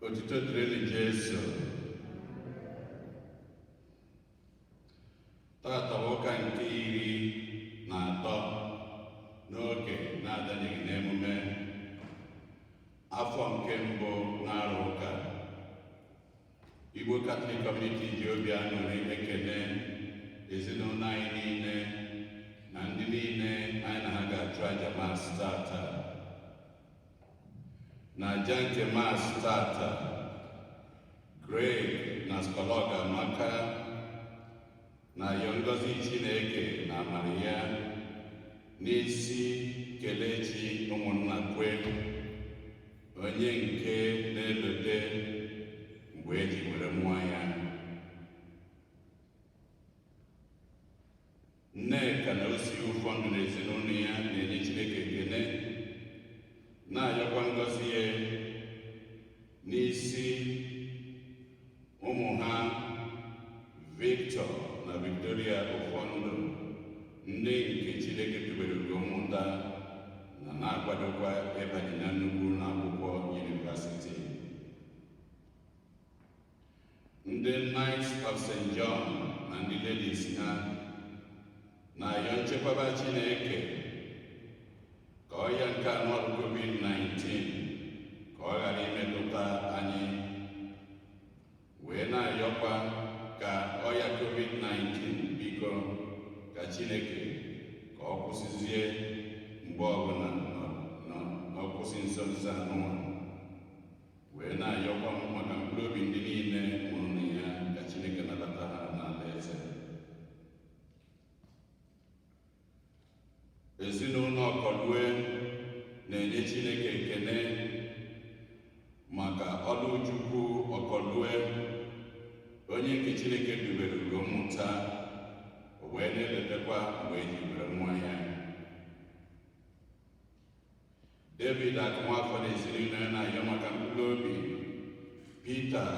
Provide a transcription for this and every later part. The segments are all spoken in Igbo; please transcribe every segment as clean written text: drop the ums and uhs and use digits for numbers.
Otito dịrị Jesu. Tata ụka nke 13 n'oge na-adanyeghị n'emume afọ nke mbụ n'arọ ụka. Igbo Catholic Community ji obi aṅụrị ekele ezinụlọ anyị niile na ndị niile anyị na ha ga-achụ aja Mass tata. Na aja nke Mass tata, Greg na Skologa Amaka na Yongozi Chineke na amara ya n'isi Kelechi ụmụnna kwe onye nke na-elote mgbe eji were mụọ ya. Nneka na osi ụfọdụ n'ezinụlọ ya na-enye Chineke ekele, na-ayọkwa ngọzi ya n'isi ụmụ ha Victor na Victoria ụfọdụ, ndị nke Chineke tubere ụmụnta na na-akwadokwa ịbanye na nnukwu n'akwụkwọ yunivasiti. Ndị Knights of St. John na ndị ladies ha na-ayọ nchekwaba Chineke ka ọrịa nke anọ COVID-19 ka ọ ghara imetụta anyị, wee na-ayọkwa ka ọrịa COVID-19 biko ka Chineke ka ọ kwụsịzie mgbe ọbụla na ọ kwụsị nso nso anụnwa, wee na-ayọkwa maka mkpụrụ obi ndị niile mụrụ na ya ka Chineke nabata ha n'ala eze. Ezinụlọ Ọkọlue na-enye Chineke ekele maka Ọlụchukwu Ọkọlue, onye nke Chineke dubere mmụta wee na-eletekwa mgbe eji were nwa ya. David Akụnwafọ na ezinụlọ ya na-ayọ maka mkpụrụ obi Peter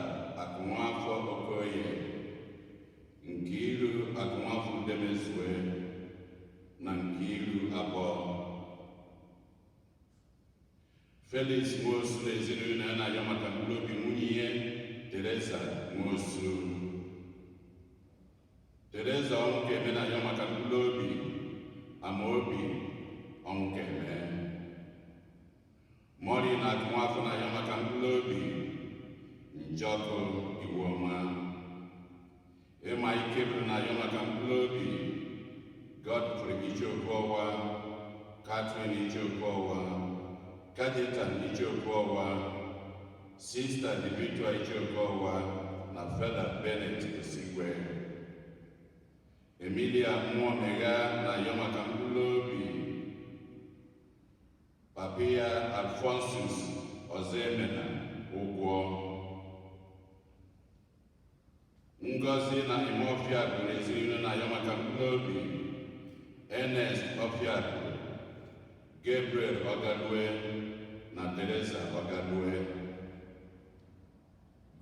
Akụnwafọ Okoye, Nkiru Akụnwafọ Udemezue na Nkiru abụọ. Felix Nwosu na ezinụlọ ya na-ayọ maka mkpụrụ obi nwunye ya Teresa Nwosu. Teresa Ọnwụkeme na-ayọ maka mkpụrụ obi Amaobi Ọnwụkeme. Mori na Akụnwafọ na-ayọ maka mkpụrụ obi Njọkụ Iwuọma. Ịma ike bụ na-ayọ maka mkpụrụ obi Godfrey Ijeokuọwa, Catherine Ijeokuọwa, Kajetan Ijeokuọwa, Sister Divitua Ijeokuọwa na Fela Bennett Osigwe. Emilia Mmụọmegha na-ayọ maka mkpụrụ obi Papia Alphonsus Ọzọemena Ụgwọ. Ngozi na Imeofiagụ na ezinụlọ na-ayọ maka mkpụrụ obi Ernest Ofiagụ, Gabriel Ọgalue na Teresa Ọgalue.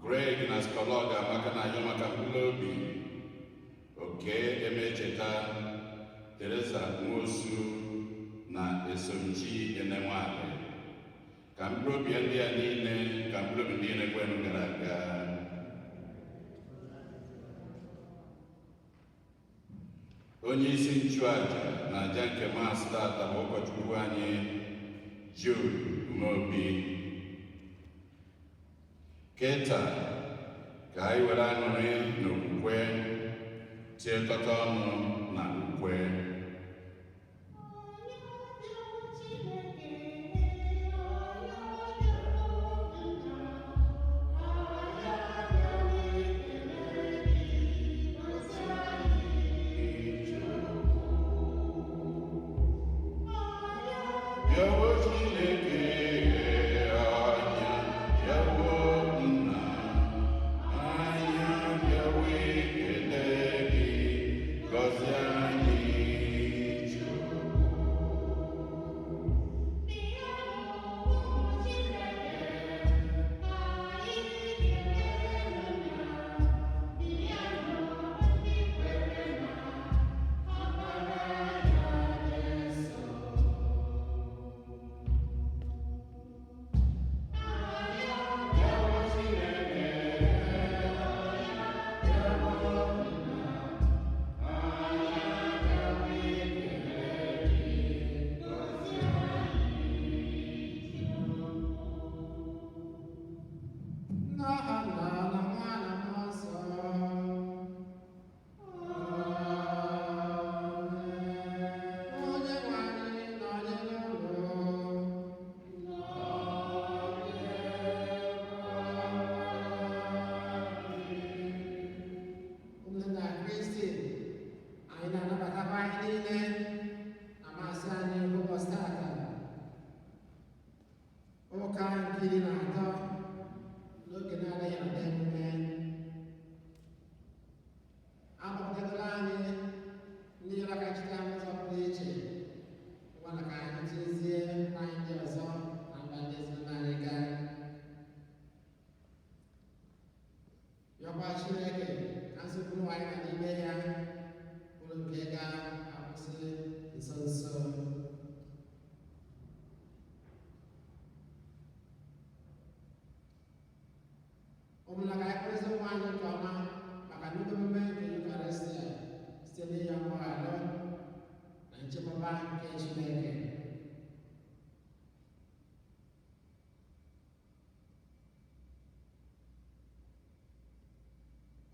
Greg na Skologa Amaka na-ayọ maka mkpụrụ obi Oke Emecheta, Teresa Nwosu na Esomchi Enenwale. Ka mkpụrụ obi ndị a niile, ka mkpụrụ obi niile kwenu gara aga. Onye isi nchụaja na aja nke Mass tata bụ ụkọchukwu anyị Jude Umeobi. Keta ka anyị were aṅụrị na okwukwe tiekọta ọnụ na ukwe. Gọzie anyị iri na atọ n'oge na-adịghị ata emume akpọpụtatala anyị ndị rakachita n'ụzọ pụrụ iche ngwana ka anyị chezie na anyị ndị ọzọ na mba ndị ezigbo anyị gaa yọkwa Chineke ka nsogbu anyị na n'ime ya bụrụ nke ga-akwụsị nso nso. Ụmụnna ka anyị kpụrụzi nwa anyị nke ọma maka nnukwu emume nke Eucharistia site n'inye mgbaghara na nchekwaba nke Chineke.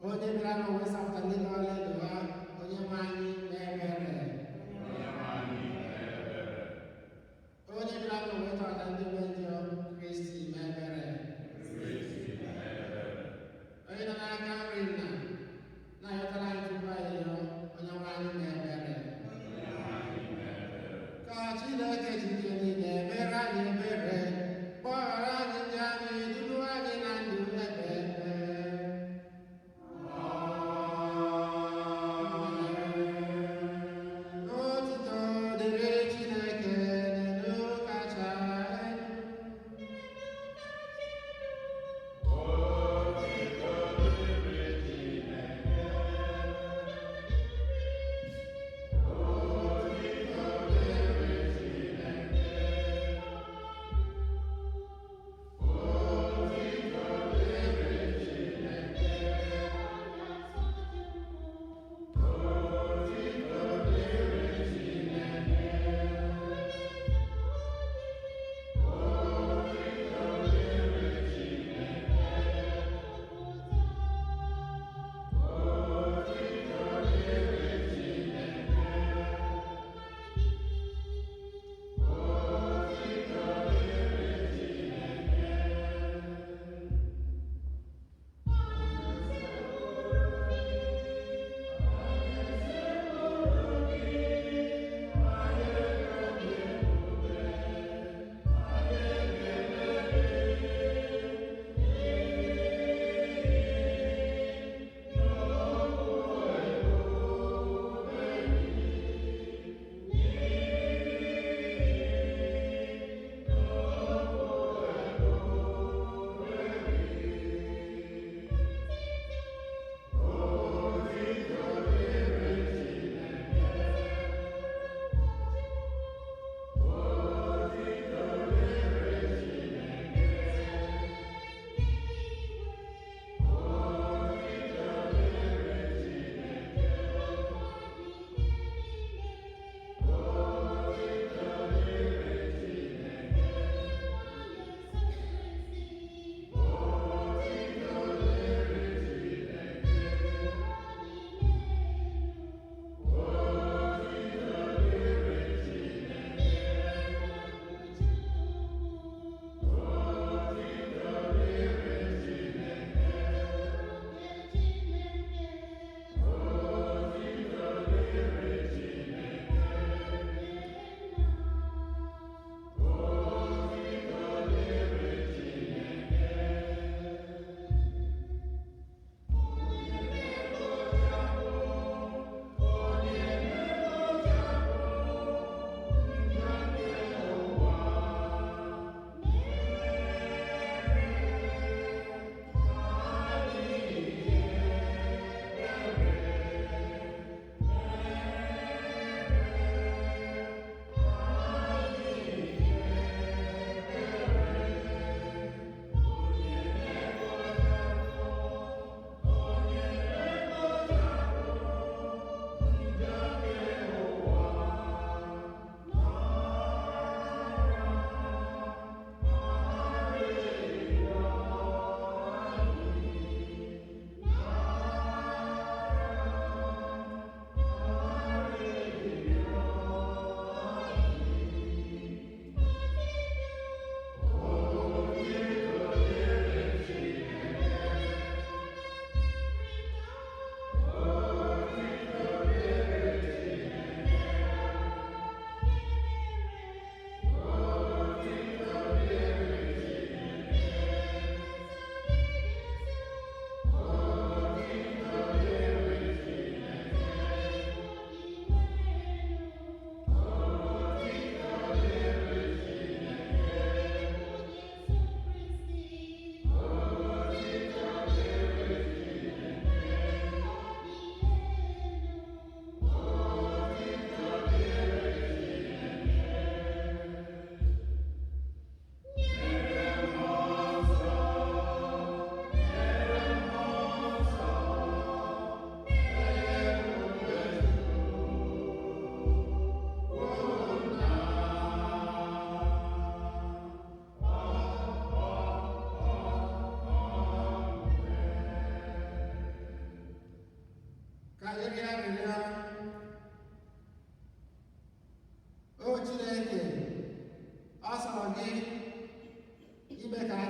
Onye bịara n'ụwa ịsapụta ndị ọla edo ha, onye nwe anyị na-ebere. Onye bịara n'ụwa ịtọta ndị nwe njọ, Kristi na-ebere. Onye nọ n'aka nri nna na-ayọtara anyị tupu anyị yọọ, onye nwe anyị na-ebere. Ka Chineke jike niile mere anyị ebere, gbaghara anyị ndị anyị, dudu anyị na ndụ ebere.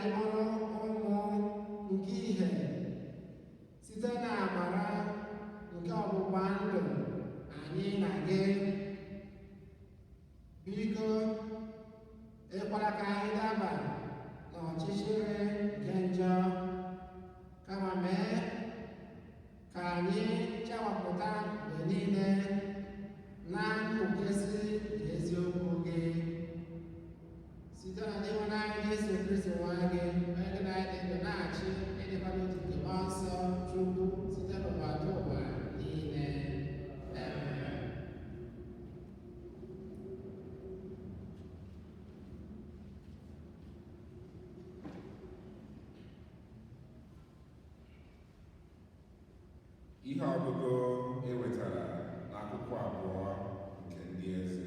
anyị bụrụ ụmụ nke ihe site n'amara nke ọgbụgba ndụ anyị na gị. Biko ekwela ka anyị daba n'ọchịchịrị nke njọ, kama mee ka anyị chawapụta mgbe niile na mpụkesi nke eziokwu gị site na n'ịhụnanya Jesu Kristi nwa gị, onye gị na anyị dị ndụ na-achị ịdịkwa n'otu nke mmụọ nsọ Chukwu site n'ụwa dị ụwa niile. Amen. Ihe ọgụgụ ewetara n'akwụkwọ abụọ nke ndị eze.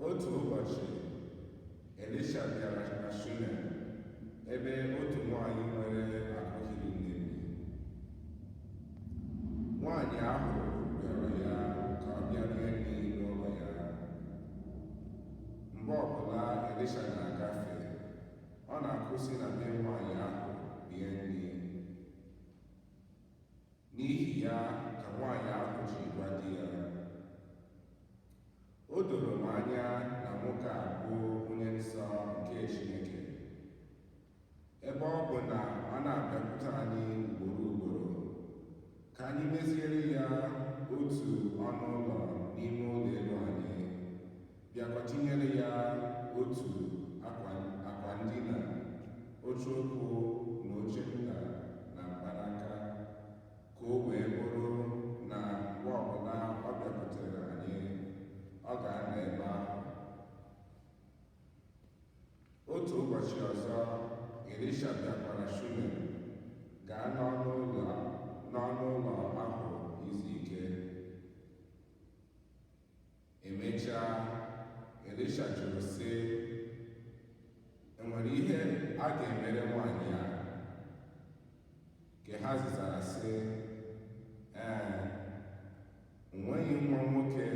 Otu ụbọchị, Elisha bịara na Shunem, ebe otu nwanyị nwere akụ hiri nne bi. Nwanyị ahụ rịọrọ ya ka ọ bịa rie nri n'ụlọ ya. Mgbe ọbụla Elisha na-agafe, ọ na-akwụsị na be nwanyị ahụ rie nri. N'ihi ya ka nwanyị ahụ ji gwa di ya, o doro m anya na nwoke a bụ onye nsọ nke Chineke, ebe ọ bụ na ọ na-abịakwute anyị ugboro ugboro ka anyị meziere ya otu ọnụ ụlọ n'ime ụlọ elu anyị, bịakwa tinyere ya otu akwa ndina, oche okwu na oche nta na mkpanaka, ka o wee bụrụ na mgbe ọbụla ọ bịakwutere anyị, ọ ga-anọ ebe ahụ. Otu ụbọchị ọzọ, Elisha bịakwara Shunem, gaa n'ọnụ ụlọ ahụ izu ike. Emechaa, Elisha jụrụ sị, enwere ihe a ga-emere nwanyị a? Gehazi zara sị, enweghị nwa nwoke,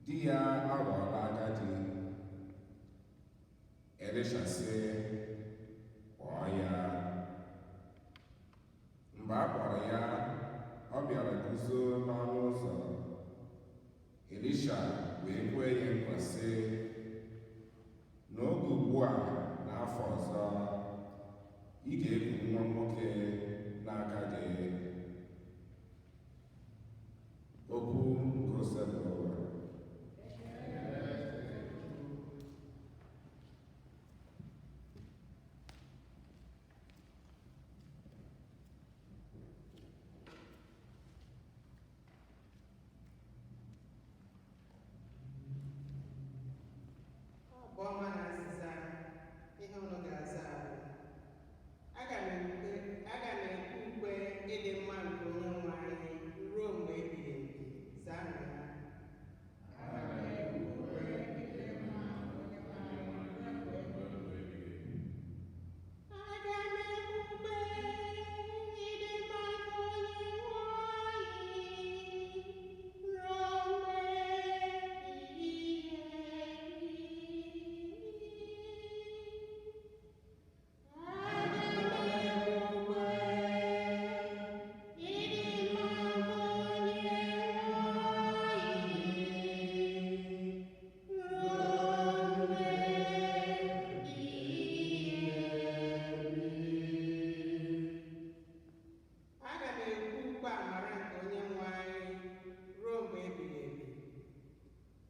di ya aghọọla agadi. Elisha sị, kpọọ ya. Mgbe a kpọrọ ya, ọ bịara guzo n'ọnụ ụzọ. Elisha wee kwee ya nkwa sị, n'oge ugbu a na afọ ọzọ, ị ga-eku nwa nwoke n'aka gị. Okwu nke Osebụrụ. Ọma na azịza ihe unu ga-aza bụ, aga m ekpe ukwe ịdị mma nke Onyenwe anyị ruo mgbe ebighị ebi. Zaa ya.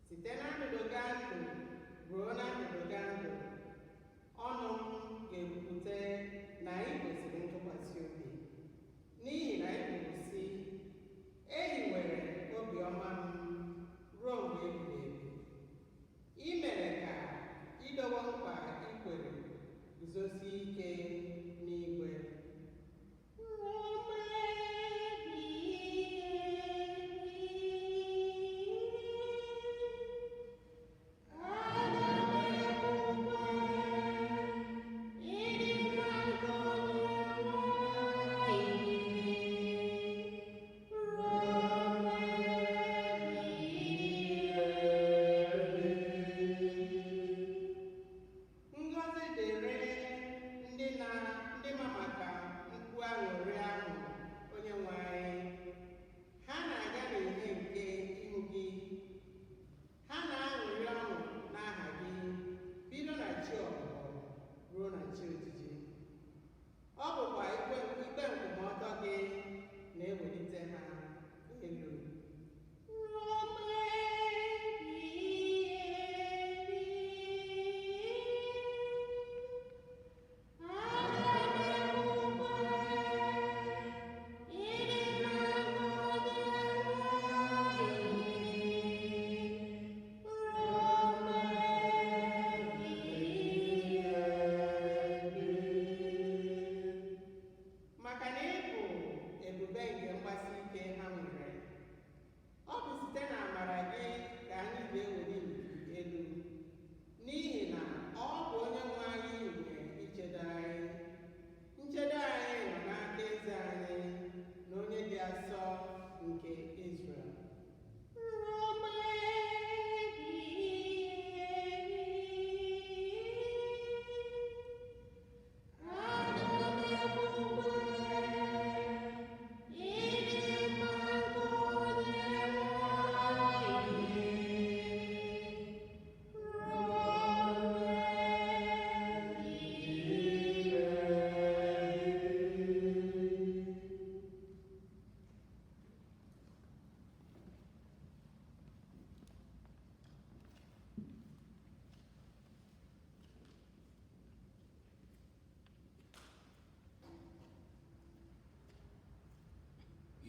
Site na ndụdụga ndụ ruo na ndụdụga ndụ, ọnụ m ga-ekwupụta na ị kwesịrị ntụkwasị obi, n'ihi na ị kwuru sị, ehiwere obiọma m ruo mgbe ebighị ebi. I mere ka idowe nkwa i kwere guzosie ike n'igwe.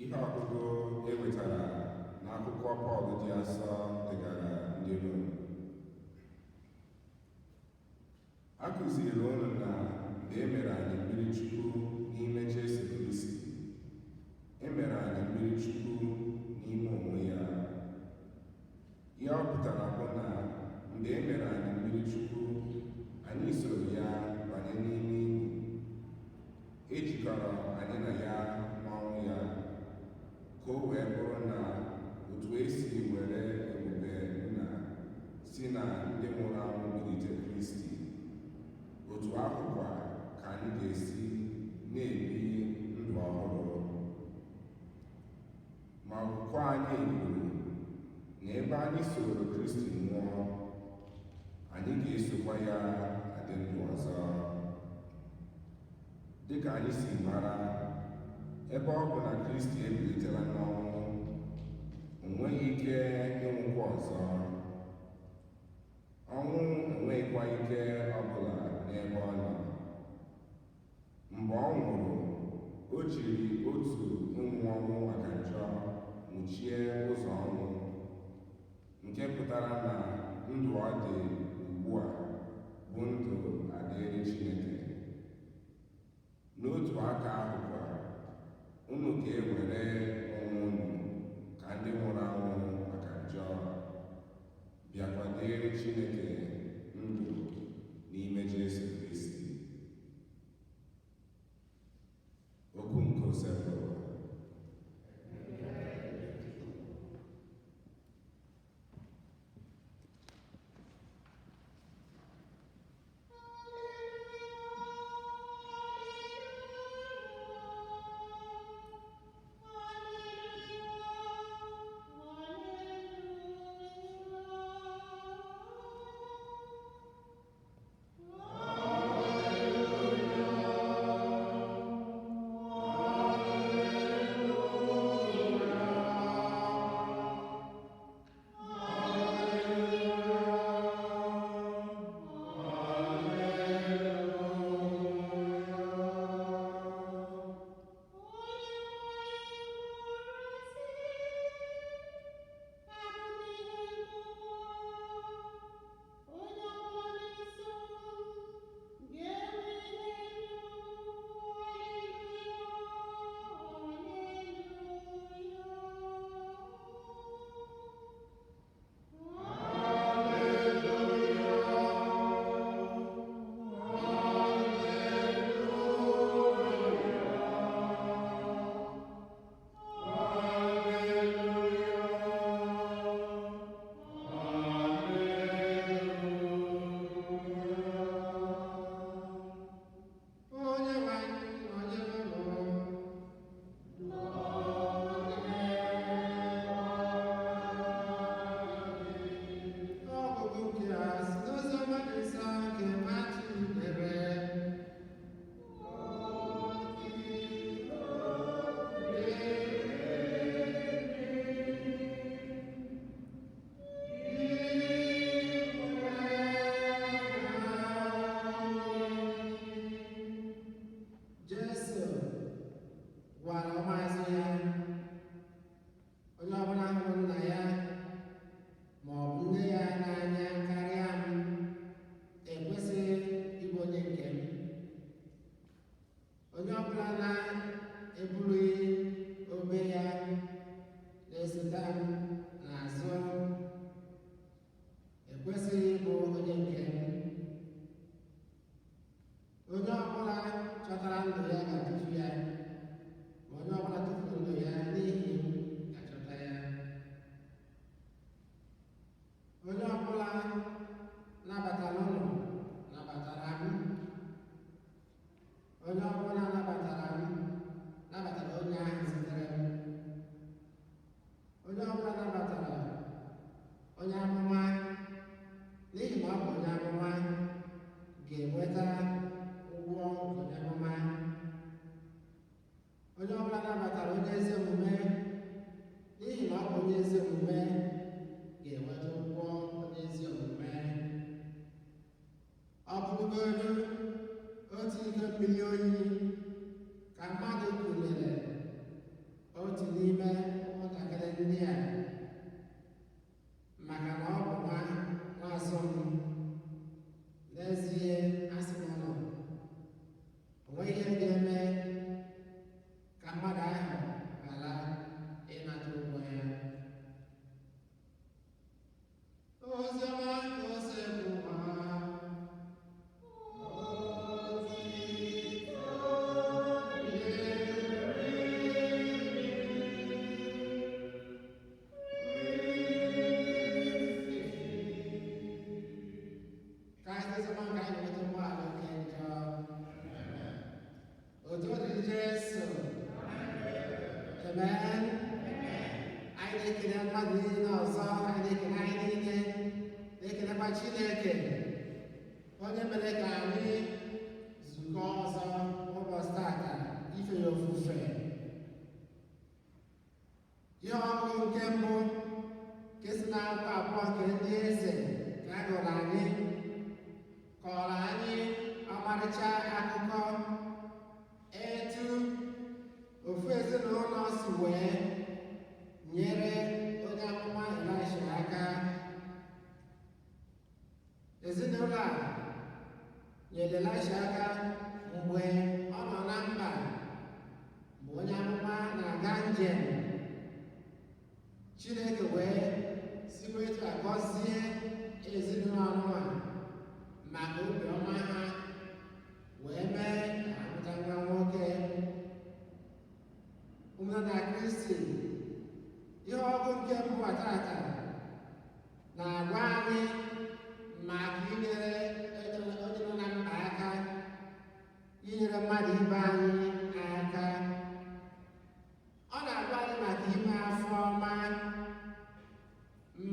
Ihe ọgụgụ e wetara n'akwụkwọ Pọl dị asọ degara ndị Rom. A kụziri unu na mgbe e mere anyị mmiri Chukwu n'ime Jesu Kristi, e mere anyị mmiri Chukwu n'ime onwe ya. Ihe ọ pụtara bụ na mgbe e mere anyị mmiri Chukwu, anyị soro ya banye n'ime ili. Ejikọrọ anyị na ya n'ọnwụ ya, ka o wee bụrụ na otu esi were ebube nna si na ndị nwụrụ anwụ bilite Kristi, otu ahụ kwa ka anyị ga-esi na-ebi ndụ ọhụrụ. Ma okwukwe anyị kwuru na ebe anyị soro Kristi nwụọ, anyị ga-esokwa ya adị ndụ ọzọ. Dịka anyị si mara, ebe ọ bụ na Kristi ebilitela n'ọnwụ, o nweghị ike ịnwụkwa ọzọ. Ọnwụ enweghịkwa ike ọbụla n'ebe ọ nọ. Mgbe ọ nwụrụ, o jiri otu ịnwụ ọnwụ maka njọ nwụchie ụzọ ọnwụ, nke pụtara na ndụ ọ dị ugbu a bụ ndụ adịrị Chineke. N'otu aka ahụ kwa, unu ga-ewere onwe unu ka ndị nwụrụ anwụ maka njọ, bịakwa dịrị Chineke ndụ n'ime Jesu Kristi. Okwu nke Osebụrụ. otu ike mmiri oyi ka mmadụ kụnyere otu Guys, there's a man guy with a while, okay, Odo Jesu. Amen. I think in a Madina or song, I think in Haiti, they can have a Chineke. When you make a me, Zukosa, Obostaka, if you're full friend. You are going to Kembo, Kisna Papa, Kendese, Kagolani. Kọrọ anyị ọmarịcha akụkọ etu ofu ezinụlọ si wee nyere onye amụma Elisha aka. Ezinụlọ a nyere Elisha aka mgbe ọ nọ na mba mgbe onye amụma na-aga njem. Chineke wee sikwa etu a gọzie ezinụlọ a maka obiọma ha wee mee ka amụta nwa nwoke. Ụmụnna Kristi, ihe ọgụ nke mbụ tata na-agwa anyị maka inyere onye nọ na mkpa aka, inyere mmadụ ibe anyị aka. Ọ na-agwa anyị maka ime afọ ọma,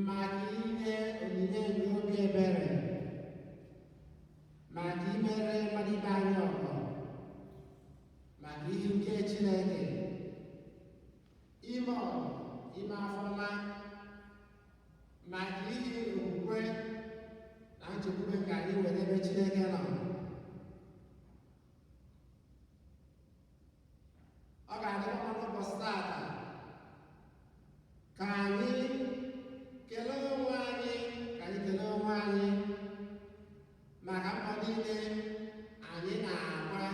maka inye onyinye nke obi ebere, maka imere mmadụ ibe anyị ọgọ, maka ihe nke Chineke, ime ọgụ, ime afọma, maka ihe okwukwe na nchekwube nke anyị nwere ebe Chineke nọ. Ọ ga-adị mma n'ụbọchị tata ka anyị kelee onwe anyị, ka anyị kelee onwe anyị maka mbọ niile anyị na-agba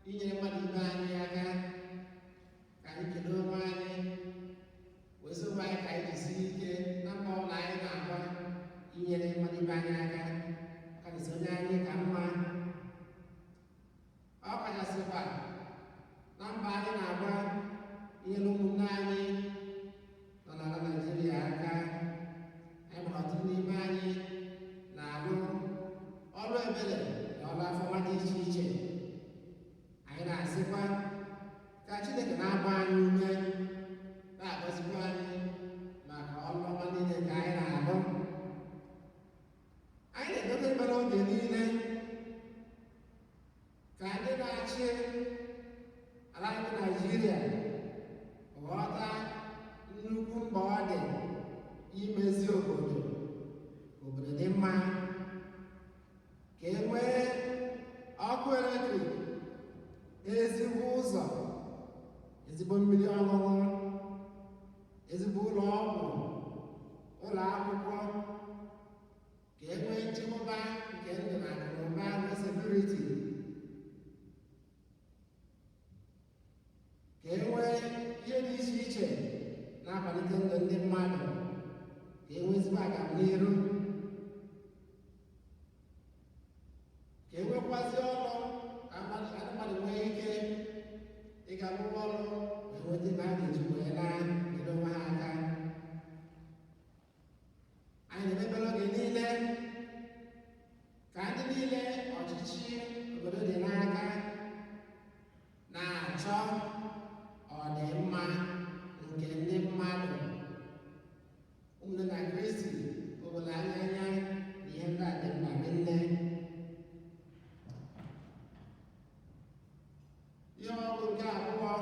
inyere mmadụ ibe anyị aka. Ka anyị kelee onwe anyị, wezi onwe anyị ka anyị jisiri ike na mbọ ọbụla anyị na-agba inyere mmadụ ibe anyị aka. Ọ kachasị onye anyị ka mma, ọ kachasịkwa na mba anyị na-agba inyere ụmụnne anyị nọ n'ala Naịjirịa aka. Anyị mara ọtụtụ n'ime anyị na-alụ ọrụ ebere na ọrụ afọma dị iche iche. Anyị na-asịkwa ka Chineke na-agba anyị ume, na-agọzikwa anyị maka ọrụ ọma niile nke anyị na-alụ. Anyị na-edobe ekpere oge niile ka ndị na-achị ala anyị bụ Naịjirịa ghọta nnukwu mkpa ọ dị imezi obodo dị mma, ka e nwee ọkụ eletrik, ezigbo ụzọ, ezigbo mmiri ọṅụṅụ, ezigbo ụlọ ọgwụ, ụlọ akwụkwọ, ka e nwee nchekwaba nke ndụ na akụnụba na sekuriti, ka e nwee ihe dị iche iche na-akwalite ndụ ndị mmadụ, ka e nwee ezigbo agamnihu, ka e nwekwazi ọrụ ka mmadụ nwee ike ịga rụọ ọrụ wee nweta ebe a ga-eji wee na-enyere onwe ha aka. Anyị na-emebere oge niile ka ndị niile ọchịchị obodo dị n'aka na-achọ ọdịmma nke ndị mmadụ. Ụmụnne na Kristi, obodo anya na ihe ndị a dị mkpa nne. Ihe ọgụ nke abụọ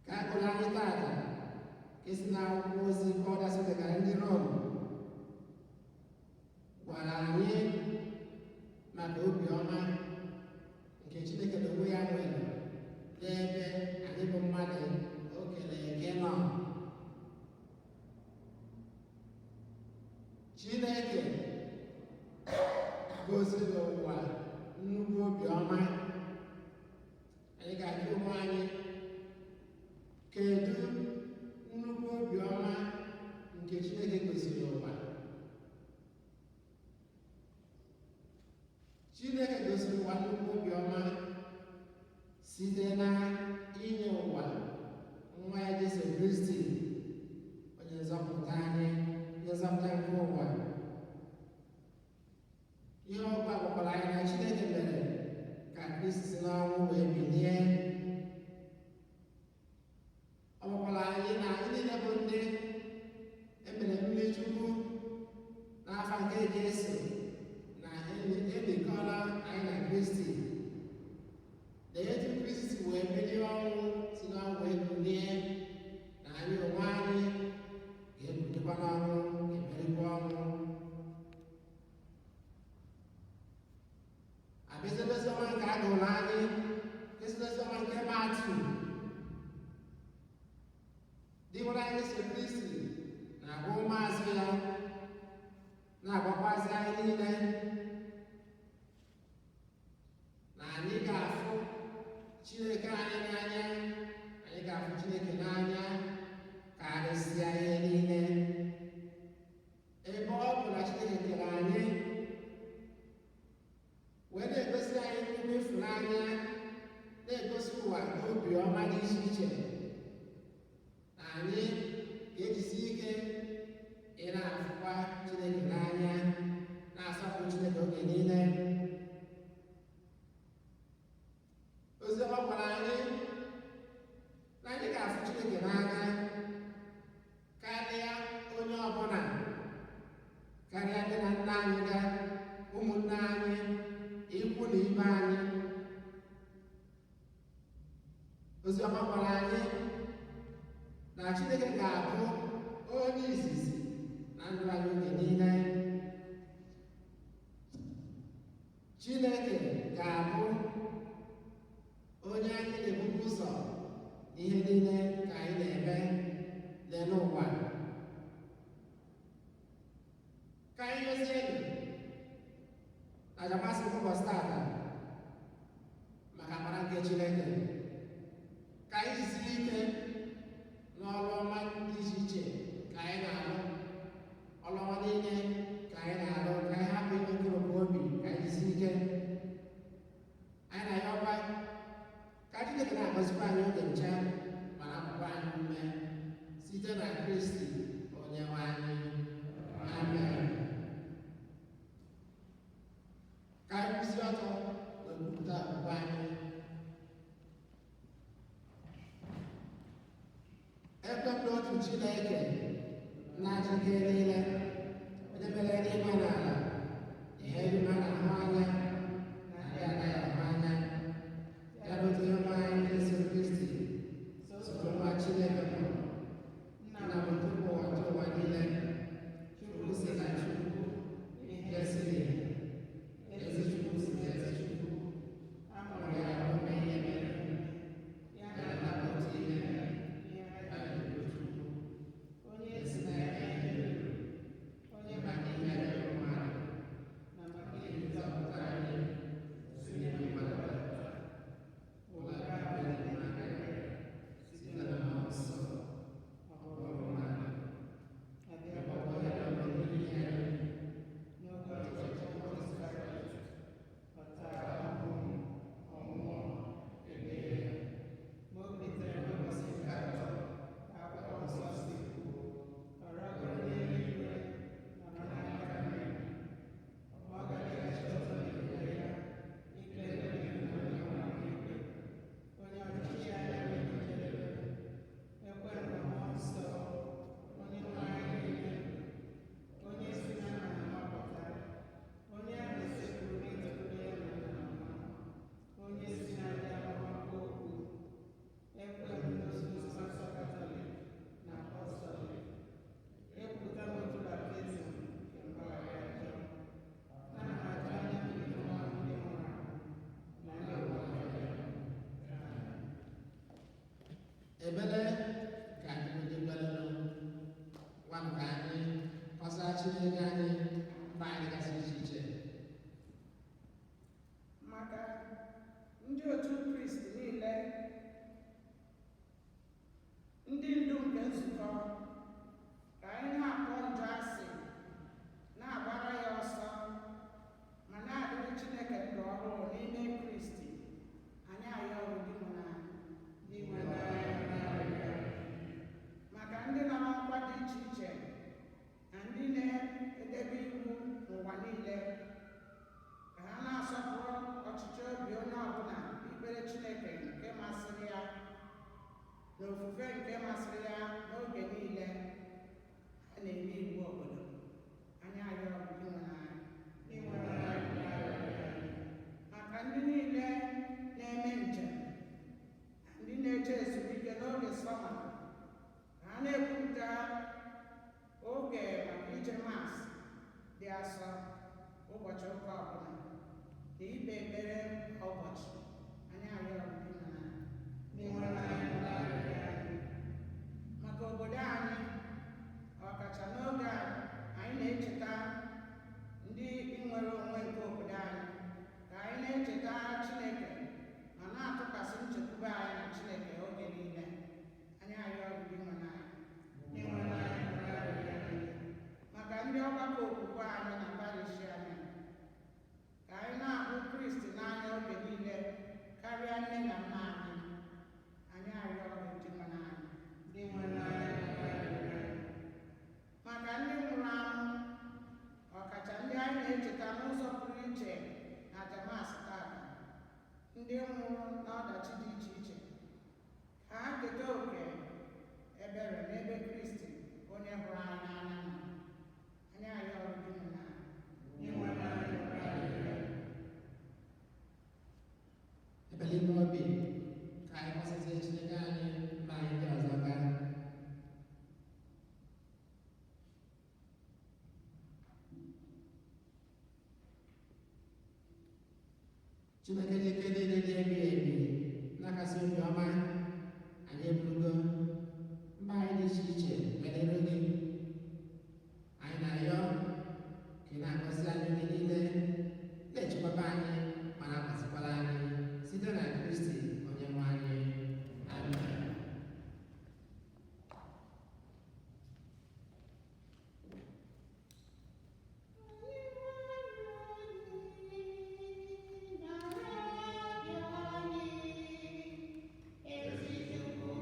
ka a gụrụ anyị tata, ka esi na akwụkwọ ozi Pọl degara ndị Rom, gwara anyị maka obiọma nke Chineke na onwe ya nwere n'ebe anyị bụ mmadụ o kere eke nọ. Chineke gosiri n'ụwa nnukwu obiọma. Anyị ga-ajụ onwe anyị, kedu nnukwu obiọma nke Chineke gosiri ụwa? Chineke gosiri ụwa nnukwu obiọma site na inye ụwa nwa ya Jesu Kristi, onye nzọpụta anyị, onye nzọpụta nke ụwa. ihe ọgwụ agwakwara anyị na Chineke mere ka Kristi si n'ọnwụ wee bilie. Ọ gwakwara anyị na anyị niile bụ ndị emere mmiri Chukwu n'afọ nke Jesu na emekọla anyị na Kristi, na etu Kristi wee merie ọnwụ si n'ọnwụ wee bilie, na anyị onwe anyị ga-ebulikwa n'ọnwụ ga-emerikwa ọnwụ. Abịazịbịazịọma nke a gụrụ anyị ezibịazịọma nke Matiu dịwara anyị so Kristi na-agwa ụmụazụ ya na-agwakwazị anyị niile na anyị ga-afụ Chineke anyị n'anya, anyị ga-afụ Chineke n'anya karịsịa ihe niile. Ebe ọ bụ na Chineke kere anyị wee na-egosi anyị nnukwu ịfụnanya, na-egosi ụwa n'obi ọma dị iche iche, na anyị ga-ejisi ike ị na-afụkwa Chineke n'anya, na-asọpụrụ Chineke oge niile. Oziọma gwara anyị na anyị ga-afụ Chineke n'anya karịa onye ọbụla, karịa ndị na nna anyị ga ụmụnne anyị, ikwu na ibe anyị. Oziọma gwara anyị na Chineke ga-abụ onye izizi na ndụ anyị oge niile. Chineke ga-abụ onye anyị na-ebubu ụzọ ihe niile ka anyị na-eme n'ụwa. Ka anyị gozie aja masị ụbọchị tata maka amara nke Chineke, ka anyị jisiri ike n'ọrụ ọma dị iche iche ka anyị na-arụ, ọrụ ọma niile ka anyị na-arụ, ka anyị hapụ ime nkoropu obi, ka anyị jisiri ike. Anyị na-ayọkwa ka Chineke na-agọzikwa anyị oge nche ma na-akwụkwọ anyị ume site na Kristi Onyenwe anyị. Amen. Ka anyị kwụsị ọtọ n'okwupụta okwukwe anyị. Ekwe m n'otu Chineke na-achị ike niile, onye mere eluigwe na ala, ihe dum a na-ahụ anya na ndị anaghị ahụ anya, ya na otu Onyenwe anyị Jesu Kristi, soro nwa Chineke mụrụ, nna m tupu ụwa tụọ ụwa niile, Chukwu si na Chukwu, nke si n'ìhè, ezi Chukwu si n'ezi Chukwu, amụrụ ya ka o mee ihe mere, ya na otu ihe mere, ya bụ Chukwu, onye si na ya ihe onye maka ihe mere mmadụ na maka ihe nzọpụta anyị sonye na mmadụ ụwa ga-abụ enyemaka ya site na Mmụọ Nsọ ọhụrụ mmadụ abịa gbakọ ya na ọbụla ihe anyị n'oge ọchịchị Jizọs Kraịst, ọtara ahụhụ, ọnwụọ, ebere ya, ma o bilitere n'ụbọchị nke atọ ka akwụkwọ nsọ si kwuo, ọ rịgoro n'eluigwe nọrọ n'aka nri, ọ ga-abịaghachi ọzọ n'ebube ya ikpe ndị ndụ na ndị nwụrụ ikpe. Onye ọchịchị anya na-ebi njedebe, ekwe na Mmụọ Nsọ, onye nwe anyị niile, onye si na nna na mapụta, onye a na-esekpuru n'ịtụrụ ya na nna na nwa, onye si na ndị amụma kwuo okwu, ekwe m n'otu nsọ Katọlik na Apọstọlik, ekwupụta m otu baptizim nke mgbaghara njọ, ana m atụ anya mbilite n'ọnwụ ndị nwụrụ anwụ na ndị ụwa ọzọ. Ebele ka anyị ekpere nwa ka anyị kpọsaa Chineke anyị mba anyị gasị iche iche. Maka ndị otu Kristi niile, ndị ndu nke nzukọ, ka anyị na-akpọ njọ asị, na-agbara ya ọsọ, ma na-adịrị Chineke ndụ ọhụrụ n'ime Kristi, anyị ayọrọ gị na n'ime masịrị ya na ofufe nke masịrị ya n'oge niile a na-eme iwu obodo. Anyị arịọ maka ndị niile na-eme njem na ndị na-eche ezumike n'oge sọma ka ha na-ekwupụta oge maka ije mas dị asọ ụbọchị ụka ọbụla na ikpe ekpere ụbọchị. Anyị arịọ maka obodo anyị, ọkacha n'oge a anyị na-echeta ndị nwere onwe nke obodo anyị, ka anyị na-echeta Chineke ma na-atụkwasị nchekwube anyị na Chineke oge niile. Anyị arịọ maka ndị ọgbakọ okwukwe anyị na parish anyị, ka anyị na-ahụ Kristi n'anya oge niile karịa nne na nna anyị. Anyị arịọ maka ndị nwụrụ anwụ, ọkacha ndị anyị na-echeta n'ụzọ pụrụ iche na Damas taa, ndị nwụrụ n'ọdachi dị iche iche, ka ha keta oke ebere n'ebe Kristi onye hụrụ anyị n'anya nọ. Anyị arịọ ebele ime obi ka anyị gbasasị Chineke anyị ma anyị ndị ọzọ gaa. Chineke dị ike niile dị ebighị ebi na-akasị obi ọma, anyị eburugo mba anyị dị iche iche banyere gị. Anyị na-arịọ ka ị na-agọzi anyị oge niile, na-echekwaba anyị ma na-agọzikwara anyị site na Kristi onye nwe anyị. Amen. Ezi Chukwu,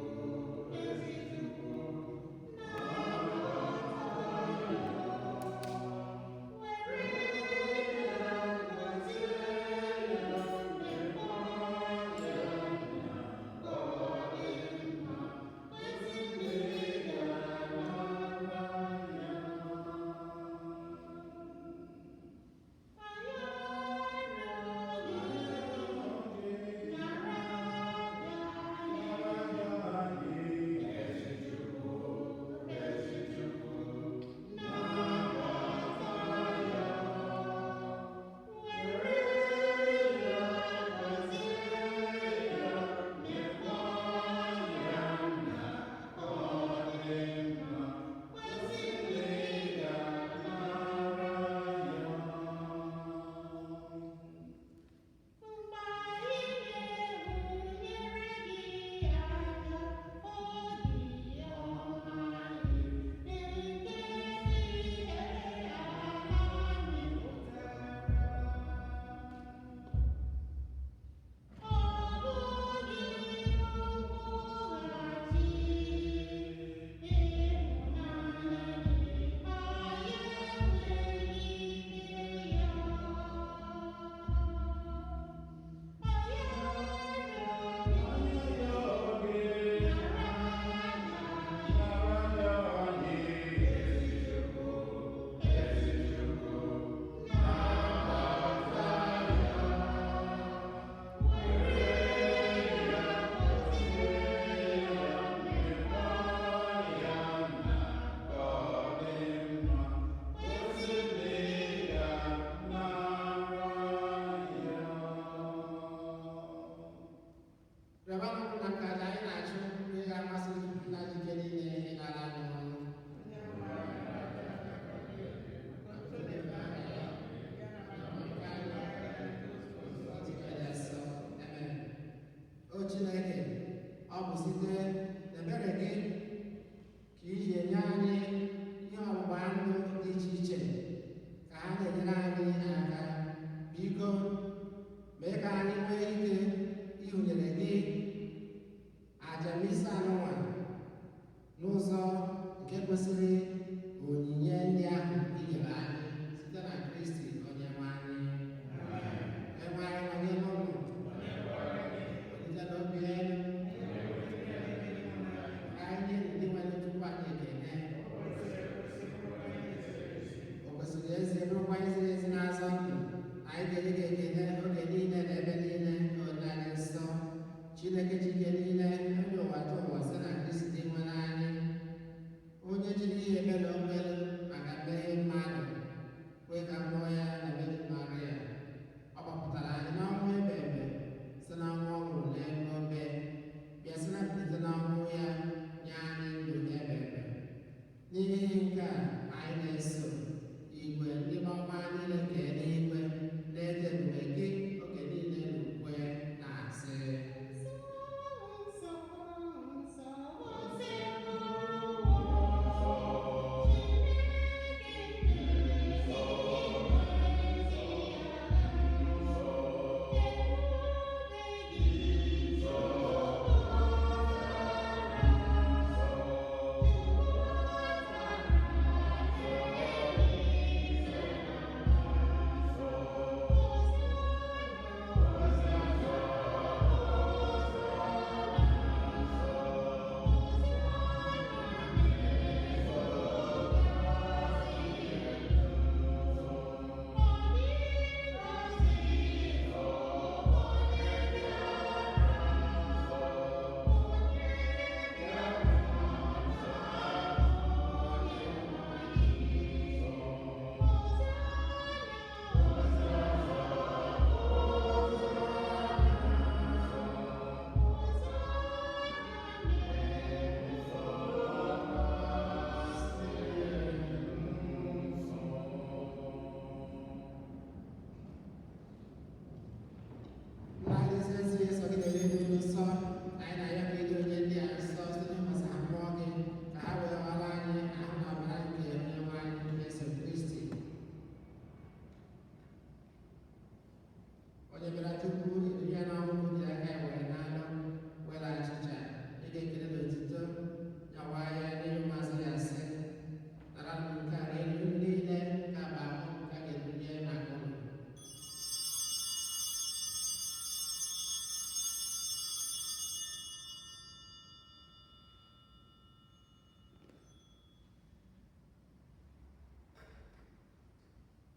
ga-enye gị ekele oge niile na ebe niile onye anyị nsọ Chineke jike niile onye ụwa tụ ụwa sị na Kristi nwere anyị onye jiri ihe mere omelu maka mmehie mmadụ kwee ka mmụọ ya na Virgin Maria ọ gbapụtara anyị n'ọnwụ ebe si na ọnwụ ọ nwụrụ n'ebe obe bịa si na mbilite n'ọnwụ ya nye anyị ndụ ebe n'ihi nke a anyị na-eso igwe ndị ọma niile nke eluigwe na-ede mgbe gị oge niile n'ukwe na-asị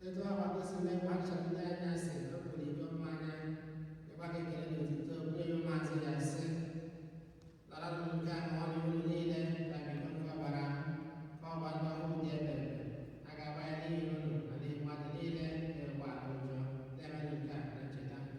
etu ahụ akwụsị mgbe mmadụ ndị anya si o kwuru iko mmanya ịgba gị ekele n'otito onye ya maazị ya sị lara nke ahụ ọnụ unu niile ka biko nke ọgbara ka ọgba ndị ọhụrụ dị ebe a ga-agba ya n'ihi unu na n'ihi mmadụ niile ga-egba ụjọ na-emeghị nke a na ncheta nke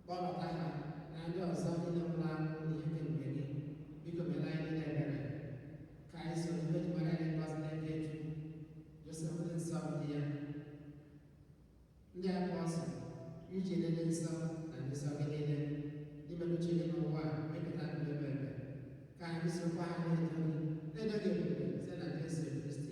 kpọbata ha na ndị ọzọ niile nwụrụ anwụ n'ihe kemgbe gị biko mere anyị niile ebere ka anyị soro ibe ji mara anyị ngọzi n'ebe Chukwu Josef dị nsọ dị ya ndị apọstọl iji dị nsọ na ndị nsọ gị niile n'ime uche gị n'ụwa mepụta ndụ ebe ebe ka anyị sokwa ha na-edo gị ebube site na Jesu Kristi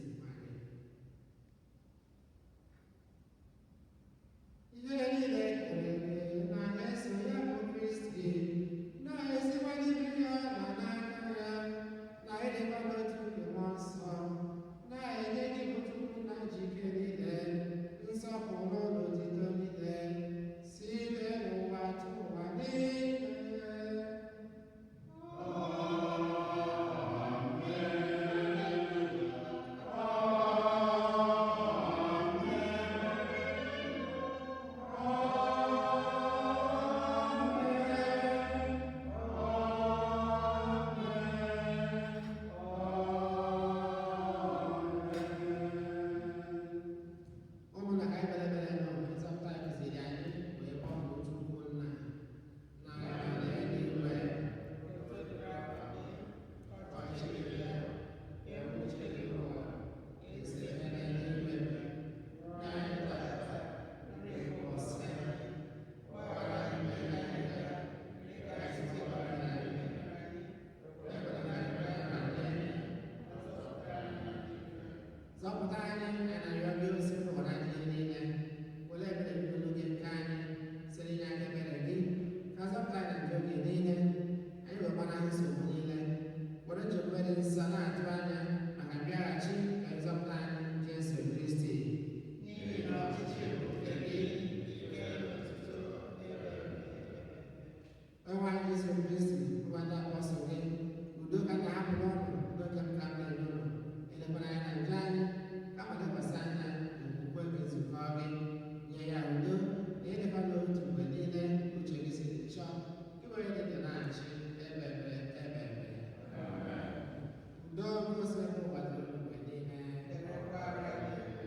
anyị na-arịọ gị osi pụrụ anyị niile were ebere bidoro gị nke anyị site n'inye aka ebere gị ka zọpụta anyị nke oge niile anyị wekwara nsogbu niile were nchekwa dị nsọ na-atụ anya maka mbịaghachi ka nzọpụta anyị Jesu Kristi n'ihi na ọchịchị bụ nke gị, ike na otuto Onye anyị Jesu Kristi bụ ndị apọstọl gị udo ka na-ahapụ n'ọnụ n'oge m ka m na-enye ụlọ elekwara anya na nje anyị kama lekwasị anya n'okwukwe nke nzukọ gị nye ya udo na ịdịkwa n'otu mgbe niile uche gị siri chọọ gị bụ onye dị na-achị ebe udo gosi ụwa dịrị mgbe niile. derekwara gị.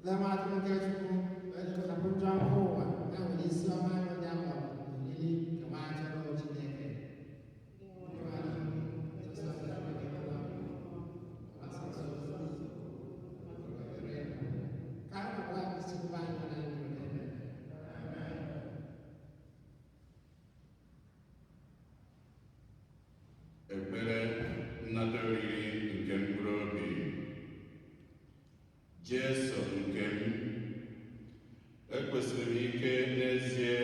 Lamatụ nke Chukwu ejikọtapụ njọ nke ụwa ya nwere isi ọma ndị akwa n'olili nke nwa atụrụ Chineke ka a nọkwara isikwa anyị na ndụ n'ebe ekpere nnata oriri nke mkpụrụ obi. Jesu nke m, ekwesịrị m ike n'ezie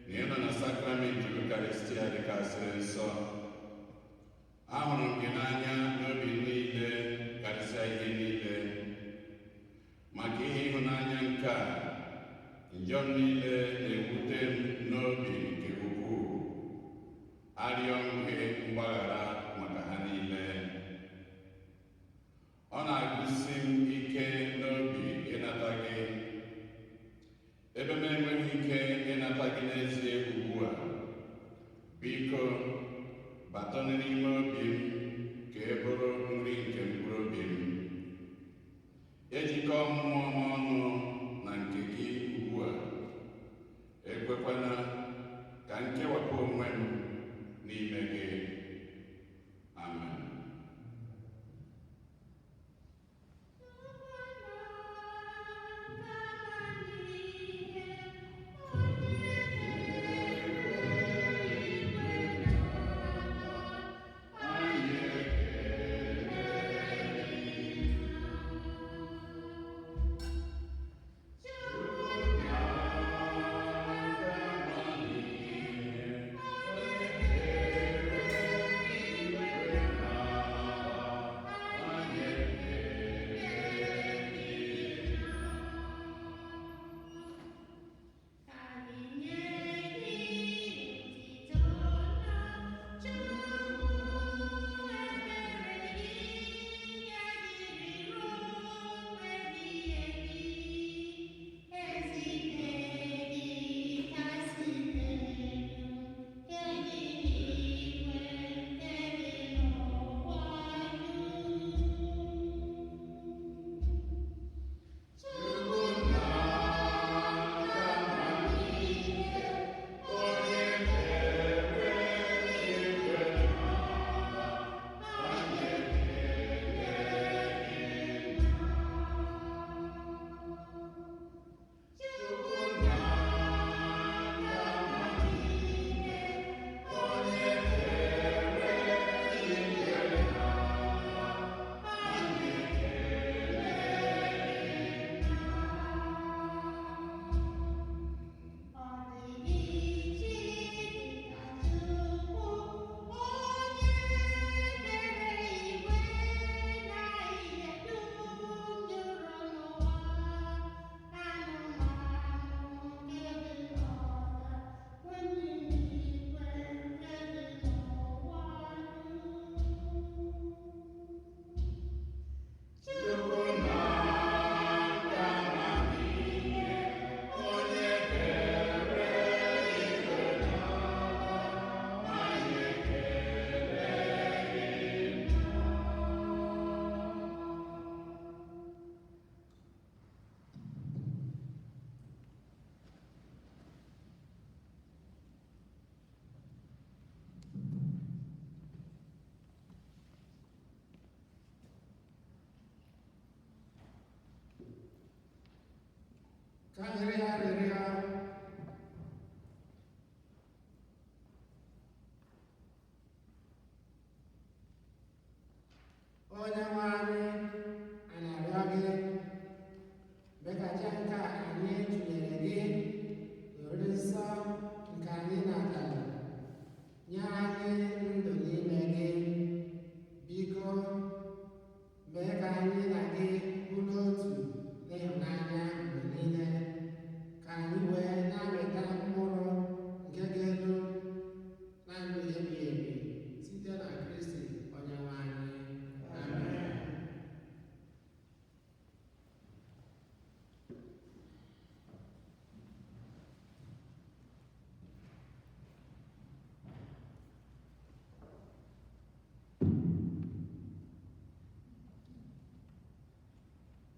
na ịnọ na sakramenti Eucharistia dịkasịrị nsọ. Ahụrụ m gị n'anya n'obi niile karịsịa ihe niile. Maka ihe ịhụnanya nke a, njọ m niile na-ewute m n'obi nke ukwuu. Arịọ m gị mgbaghara maka ha niile. Ọ na-agụsi m ike n'obi ịnata gị. Ebe m enweghị ike ịnata gị n'ezie ugbu a, biko bata n'ime obi m ka e bụrụ nri nke mkpụrụ obi m. Ejikọ mmụọ m ọnụ na nke gị ugbu a. Ekwekwana ka m kewapụ onwe m n'ime gị. Amen. ka anyị rịọ arịrịọ. Onyenwe anyị, anyị arịọ gị, bekacha nke a anyị tụnyere gị n'oriri nsọ nke anyị natara, nye anyị ndụ n'ime gị. Biko, mee ka anyị na gị bụrụ otu n'ịhụnanya mgbe niile, ka anyị wee na-amịta mkpụrụ nke ga-elu na ndụ ebighị ebi site na Kristi Onyenwe anyị. Amen.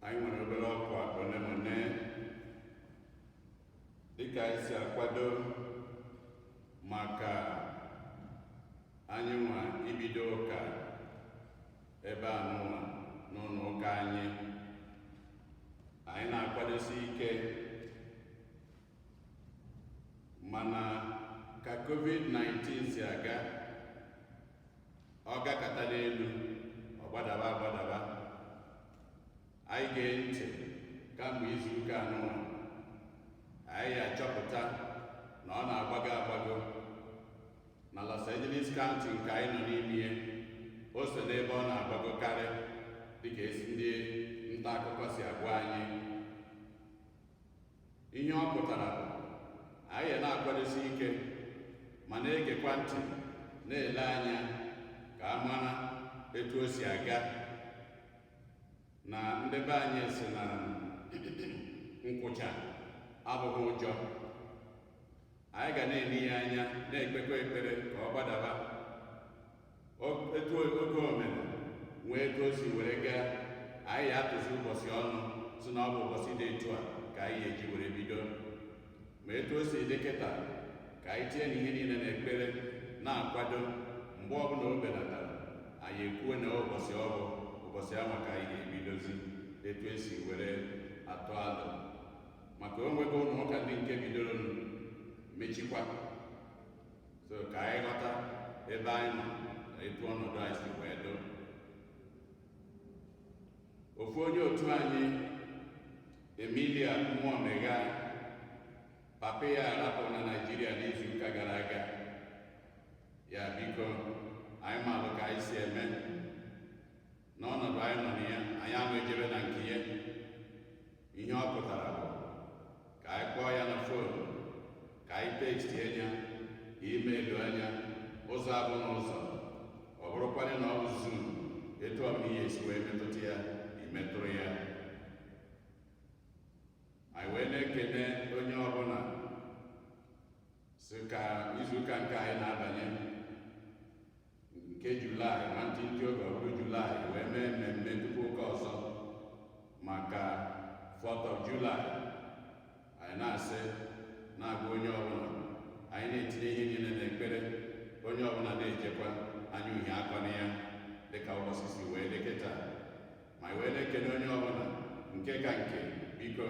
Anyị nwere obere ọkwa one ma one dịka anyị si akwado maka anyị nwa ibido ụka ebe a n'ụwa n'ụlọ ụka anyị. Anyị na-akwadosi ike, mana ka COVID-19 si aga, ọ gakọta n'elu, ọ gbadaba agbadaba. Anyị gee ntị kamgbe izu ụka anụnwa, anyị achọpụta na ọ na-agbago agbago na Los Angeles County nke anyị nọ n'ime, o so n'ebe ọ na-agbagokarị dịka esi ndị nta akụkọ si agwa anyị. Ihe ọ pụtara bụ anyị na-akwadosi ike ma na-egekwa ntị, na-ele anya ka a mara etu o si aga. Na ndị be anyị si na nkwụcha abụghị ụjọ. Anyị ga na-ele ya anya, na-ekpekwa ekpere ka ọ gbadaba etu oge omena nwee etu o si were gaa. Anyị atụzi ụbọchị ọnụ si na ọ bụ ụbọchị dị etu a ka anyị eji were bido, ma etu o si dị kịta ka anyị tie n'ihe niile na ekpere na-akwado. Mgbe ọbụla o belatara, anyị ekwuo na ụbọchị ọ bụ ụbọchị ahụ ka anyị ga-ebidozi etu esi were atụ alụ, maka o nwego ụlọ ụka ndị nke bidoro mechikwa. So ka anyị ghọta ebe anyị nọ na etu ọnọdụ anyị si wee do. Ofu onye otu anyị, Emilia Mmụọmega, papa ya arapụ na Naịjirịa n'izu ụka gara aga. Ya biko, anyị maalụ ka anyị si eme n'ọnọdụ anyị nọ na ya. Anyị ama ejebe na nke ya. Ihe ọ pụtara bụ ka anyị kpọọ ya na fon, ka anyị tekstie ya, imeelụ anya, ụzọ abụ n'ụzọ. Ọ bụrụkwana na ọ bụ Zoom, etu ọbụla ihe esi wee metụta ya, imetụrụ ya. Anyị wee na-ekene onye ọbụla si ka izuụka nke anyị na-abanye nke Julaị, nwantịntị oge ọ bụrụ Julaị, wee mee mmemme tupu ụka ọzọ maka 4th of July. Anyị na-asị na-agwa onye ọbụla, anyị na-etinye ihe niile n'ekpere, onye ọbụla na-ejekwa anya uhie akọna ya dịka ụbọchị si wee dị kịta. Ma wee na-ekene onye ọbụla nke ka nke, biko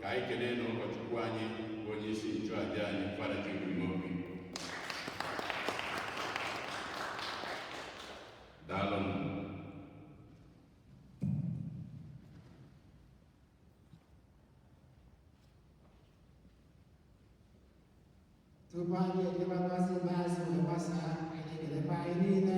ka anyị kene na ụkọchukwu anyị bụ onye isi nchụaja anyị, Fada Jude Imobi. Daalụ. Tupu anyị ejebakwasị mbaasị wee gbasaa, anyị ekelekwa anyị niile